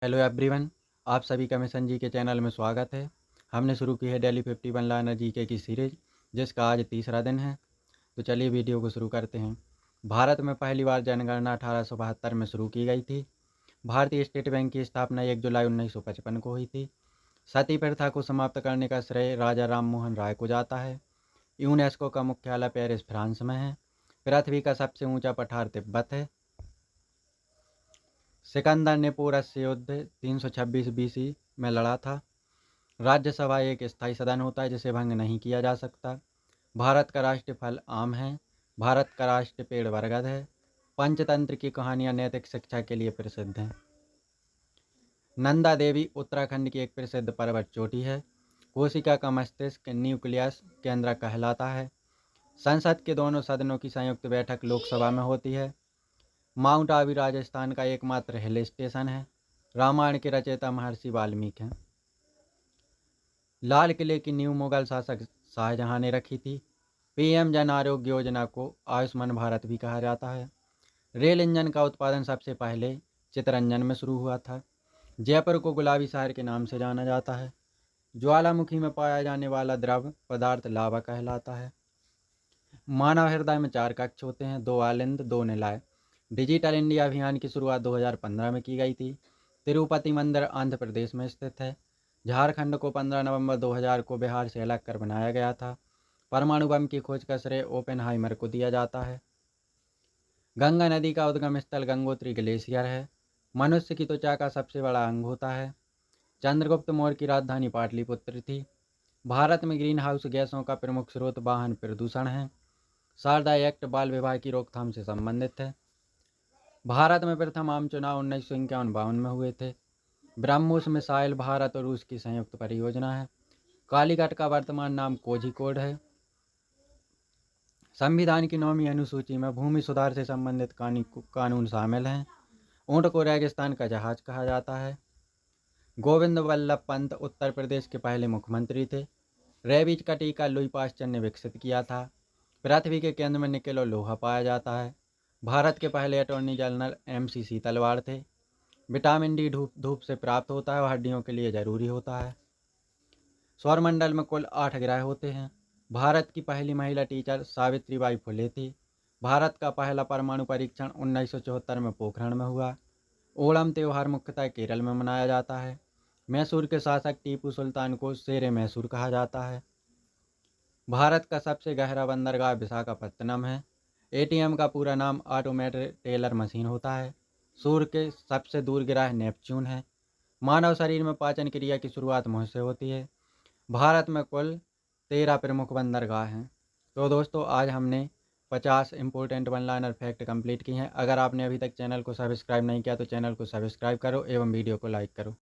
Hello everyone, आप सभी का मिशन जी के चैनल में स्वागत है। हमने शुरू की है डेली 51 लाइनर जीके की सीरीज, जिसका आज तीसरा दिन है। तो चलिए वीडियो को शुरू करते हैं। भारत में पहली बार जनगणना 1872 में शुरू की गई थी। भारतीय स्टेट बैंक की स्थापना 1 जुलाई 1955 को हुई थी। सती प्रथा को समाप्त करने का श्रेय राजा राम मोहन राय को जाता है। यूनेस्को का मुख्यालय पेरिस, फ्रांस में है। पृथ्वी का सबसे ऊंचा पठार तिब्बत है। सिकंदर ने पोरस से युद्ध 326 बीसी में लड़ा था। राज्यसभा एक स्थायी सदन होता है जिसे भंग नहीं किया जा सकता। भारत का राष्ट्रीय फल आम है। भारत का राष्ट्रीय पेड़ बरगद है। पंचतंत्र की कहानियां नैतिक शिक्षा के लिए प्रसिद्ध हैं। नंदा देवी उत्तराखंड की एक प्रसिद्ध पर्वत चोटी है। कोशिका का मस्तिष्क न्यूक्लियस केंद्र कहलाता है। संसद के दोनों सदनों की संयुक्त बैठक लोकसभा में होती है। माउंट आबू राजस्थान का एकमात्र हिल स्टेशन है। रामायण के रचयिता महर्षि वाल्मीकि हैं। लाल किले की नींव मुगल शासक शाहजहां ने रखी थी। पीएम जन आरोग्य योजना को आयुष्मान भारत भी कहा जाता है। रेल इंजन का उत्पादन सबसे पहले चितरंजन में शुरू हुआ था। जयपुर को गुलाबी शहर के नाम से जाना जाता है। ज्वालामुखी में पाया जाने वाला द्रव पदार्थ लावा कहलाता है। मानव हृदय में 4 कक्ष होते हैं, 2 आलिंद 2 निलय। डिजिटल इंडिया अभियान की शुरुआत 2015 में की गई थी। तिरुपति मंदिर आंध्र प्रदेश में स्थित है। झारखंड को 15 नवंबर 2000 को बिहार से अलग कर बनाया गया था। परमाणु बम की खोज का श्रेय ओपेनहाइमर को दिया जाता है। गंगा नदी का उद्गम स्थल गंगोत्री ग्लेशियर है। मनुष्य की त्वचा का सबसे बड़ा अंग होता है। चंद्रगुप्त मौर्य की राजधानी पाटलिपुत्र थी। भारत में ग्रीन हाउस गैसों का प्रमुख स्रोत वाहन प्रदूषण है। शारदा एक्ट बाल विवाह की रोकथाम से संबंधित है। भारत में प्रथम आम चुनाव 1951-52 में हुए थे। ब्रह्मोस मिसाइल भारत और रूस की संयुक्त परियोजना है। कालीघाट का वर्तमान नाम कोझिकोड है। संविधान की 9वीं अनुसूची में भूमि सुधार से संबंधित कानून शामिल हैं। ऊंट को रेगिस्तान का जहाज कहा जाता है। गोविंद वल्लभ पंत उत्तर प्रदेश के पहले मुख्यमंत्री थे। रेबीज का टीका लुई पास्चर ने विकसित किया था। पृथ्वी के केंद्र में निकेल और लोहा पाया जाता है। भारत के पहले अटॉर्नी जनरल MCC तलवार थे। विटामिन डी धूप से प्राप्त होता है और हड्डियों के लिए ज़रूरी होता है। सौरमंडल में कुल 8 ग्रह होते हैं। भारत की पहली महिला टीचर सावित्रीबाई फुले थी। भारत का पहला परमाणु परीक्षण 1974 में पोखरण में हुआ। ओणम त्यौहार मुख्यतः केरल में मनाया जाता है। मैसूर के शासक टीपू सुल्तान को शेरे मैसूर कहा जाता है। भारत का सबसे गहरा बंदरगाह विशाखापत्तनम है। ATM का पूरा नाम ऑटोमेटेड टेलर मशीन होता है। सूर्य के सबसे दूर ग्रह नेपच्यून है। मानव शरीर में पाचन क्रिया की शुरुआत मुंह से होती है। भारत में कुल 13 प्रमुख बंदरगाह हैं। तो दोस्तों, आज हमने 50 important one liner fact complete की हैं। अगर आपने अभी तक चैनल को सब्सक्राइब नहीं किया तो चैनल को सब्सक्राइब करो एवं वीडियो को लाइक करो।